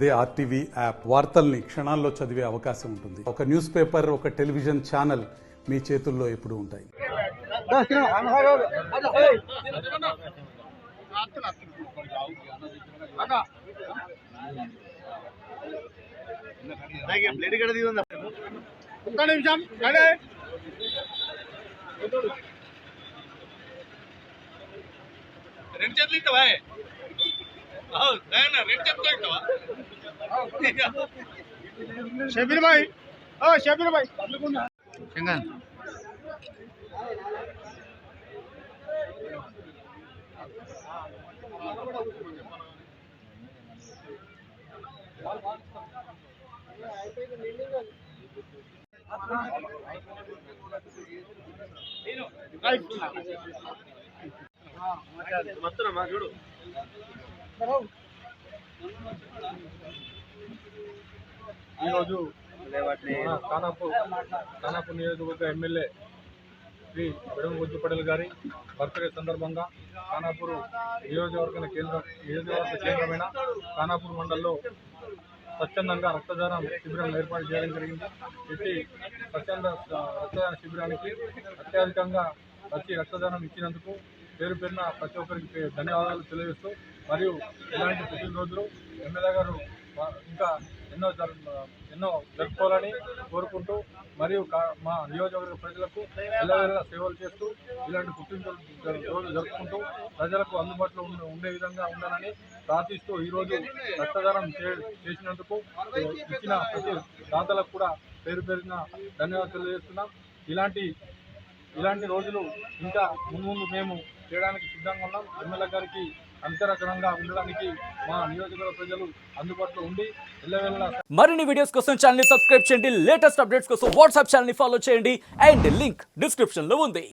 అదే RTV app వార్తల్ని క్షణాల్లో చదివే అవకాశం ఉంటుంది. ఒక న్యూస్ పేపర్, ఒక టెలివిజన్ ఛానల్ మీ చేతుల్లో ఎప్పుడూ ఉంటాయి. రెండు చేతులు ఇస్తావా? రెండు చేతులు ఇస్తావా? షబీర్ భాయ్, షబీర్ భాయ్ శంగన్ మొత్తం చూడు. ఈరోజు ఖానాపూర్ నియోజకవర్గ ఎమ్మెల్యే శ్రీ బెడం గుజ్జు పటేల్ గారి బర్త్డే సందర్భంగా ఖానాపూర్ నియోజకవర్గ కేంద్రమైన ఖానాపూర్ మండలంలో స్వచ్ఛందంగా రక్తదానం శిబిరం ఏర్పాటు చేయడం జరిగింది. ఇట్టి స్వచ్ఛంద రక్తదాన శిబిరానికి అత్యధికంగా వచ్చి రక్తదానం ఇచ్చినందుకు పేరు పేరున ప్రతి ఒక్కరికి ధన్యవాదాలు తెలియజేస్తూ, మరియు ఇలాంటి పుట్టినరోజులు ఎమ్మెల్యే గారు ఇంకా ఎన్నో జరుపుకోవాలని కోరుకుంటూ, మరియు మా నియోజకవర్గ ప్రజలకు ఎల్లవేళలా సేవలు చేస్తూ ఇలాంటి పుట్టినరోజు జరుపుకుంటూ ప్రజలకు అందుబాటులో ఉండే విధంగా ఉండాలని ప్రార్థిస్తూ ఈరోజు రక్తదానం చేసినందుకు ఇచ్చిన ప్రతి దాతలకు కూడా పేరు పేరున ధన్యవాదాలు తెలియజేస్తున్నాం. ఇలాంటి రోజులు ఇంకా ముందు మేము చేయడానికి సిద్ధంగా ఉన్నాం. ఎమ్మెల్యే గారికి అంతరకరంగా ఉండడానికి మా నియోజకవర్గ ప్రజలు అందుబాటులో ఉండి ఎల్లవేళలా. మరిన్ని వీడియోస్ కోసం ఛానల్ ని సబ్స్క్రైబ్ చేయండి. లేటెస్ట్ అప్డేట్స్ కోసం వాట్సాప్ ఛానల్ ని ఫాలో చేయండి. అండ్ లింక్ డిస్క్రిప్షన్ లో ఉంది.